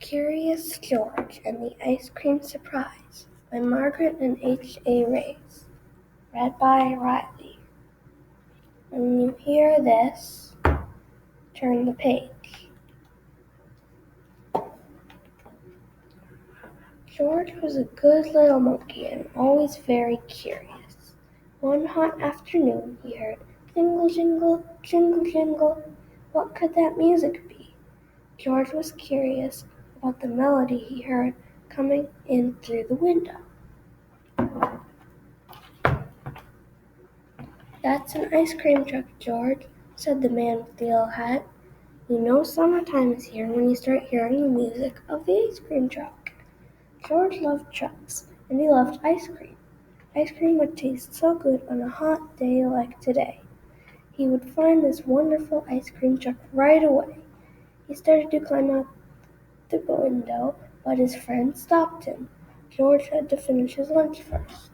Curious George and the Ice Cream Surprise by Margaret and H.A. Rays. Read by Riley. When you hear this, turn the page. George was a good little monkey and always very curious. One hot afternoon he heard jingle, jingle, jingle, jingle. What could that music be? George was curious about the melody he heard coming in through the window. "That's an ice cream truck, George," said the man with the yellow hat. "You know summertime is here when you start hearing the music of the ice cream truck." George loved trucks, and he loved ice cream. Ice cream would taste so good on a hot day like today. He would find this wonderful ice cream truck right away. He started to climb out the window, but his friend stopped him. George had to finish his lunch first.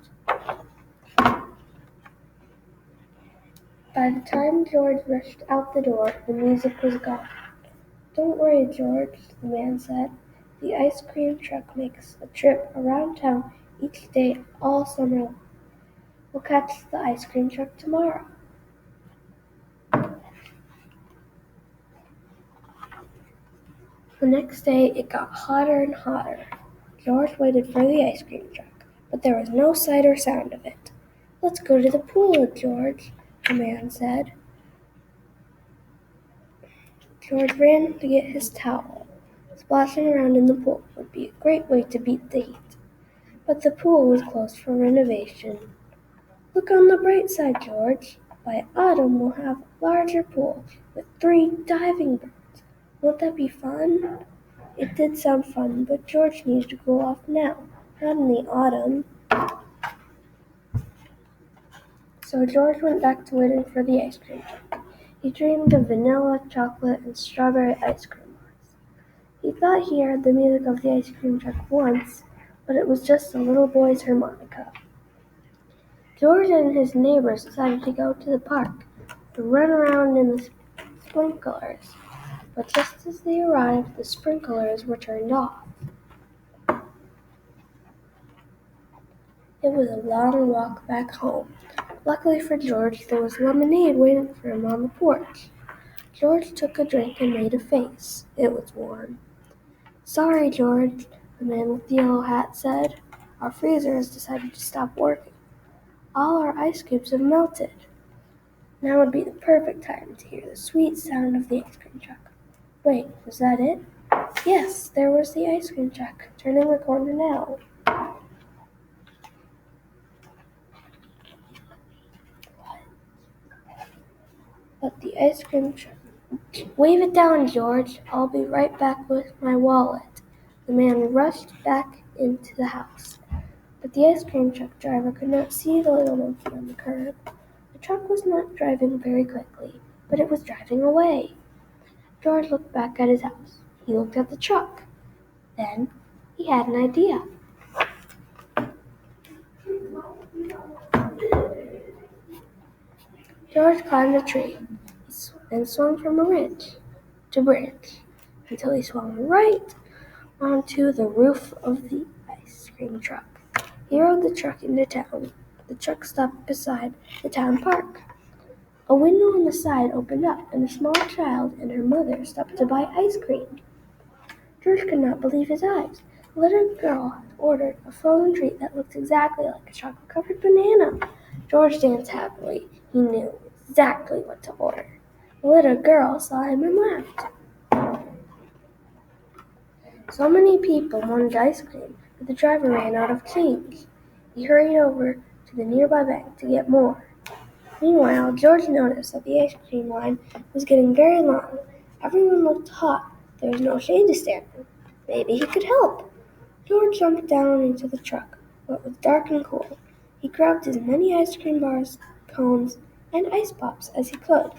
By the time George rushed out the door, the music was gone. "Don't worry, George," the man said. "The ice cream truck makes a trip around town each day all summer long. We'll catch the ice cream truck tomorrow." The next day it got hotter and hotter. George waited for the ice cream truck, but there was no sight or sound of it. "Let's go to the pool, George," the man said. George ran to get his towel. Splashing around in the pool would be a great way to beat the heat. But the pool was closed for renovation. "Look on the bright side, George. By autumn we'll have a larger pool with 3 diving birds. Won't that be fun?" It did sound fun, but George needed to go off now, not in the autumn. So George went back to waiting for the ice cream truck. He dreamed of vanilla, chocolate, and strawberry ice cream bars. He thought he heard the music of the ice cream truck once, but it was just a little boy's harmonica. George and his neighbors decided to go to the park and run around in the sprinklers, but just as they arrived, the sprinklers were turned off. It was a long walk back home. Luckily for George, there was lemonade waiting for him on the porch. George took a drink and made a face. It was warm. "Sorry, George," the man with the yellow hat said. "Our freezer has decided to stop working. All our ice cubes have melted." Now would be the perfect time to hear the sweet sound of the ice cream truck. Wait, was that it? Yes, there was the ice cream truck, turning the corner now. But the ice cream truck... "Wave it down, George. I'll be right back with my wallet." The man rushed back into the house. But the ice cream truck driver could not see the little monkey on the curb. The truck was not driving very quickly, but it was driving away. George looked back at his house. He looked at the truck. Then he had an idea. George climbed a tree and swung from a branch to branch until he swung right onto the roof of the ice cream truck. He rode the truck into town. The truck stopped beside the town park. A window on the side opened up, and a small child and her mother stopped to buy ice cream. George could not believe his eyes. The little girl had ordered a frozen treat that looked exactly like a chocolate-covered banana. George danced happily. He knew exactly what to order. The little girl saw him and laughed. So many people wanted ice cream that the driver ran out of change. He hurried over to the nearby bank to get more. Meanwhile, George noticed that the ice cream line was getting very long. Everyone looked hot. There was no shade to stand in. Maybe he could help. George jumped down into the truck, where it was dark and cool. He grabbed as many ice cream bars, cones, and ice pops as he could.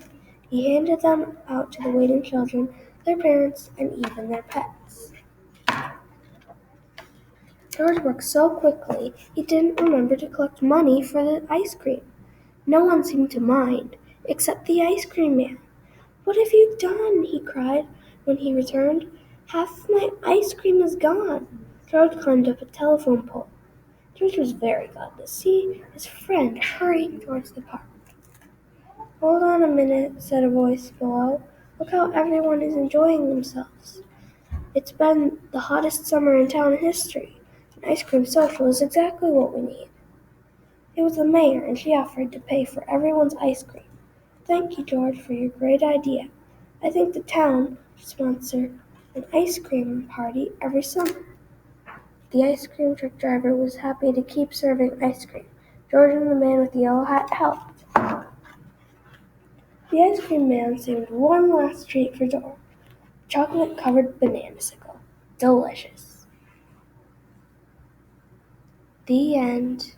He handed them out to the waiting children, their parents, and even their pets. George worked so quickly, he didn't remember to collect money for the ice cream. No one seemed to mind, except the ice cream man. "What have you done?" he cried when he returned. Half of my ice cream is gone. George climbed up a telephone pole. George was very glad to see his friend hurrying towards the park. Hold on a minute, said a voice below. Look how everyone is enjoying themselves. It's been the hottest summer in town history. An ice cream social is exactly what we need. It was the mayor, and she offered to pay for everyone's ice cream. Thank you, George, for your great idea. I think the town should sponsor an ice cream party every summer. The ice cream truck driver was happy to keep serving ice cream. George and the man with the yellow hat helped. The ice cream man saved one last treat for George. Chocolate-covered bananasicle. Delicious. The end.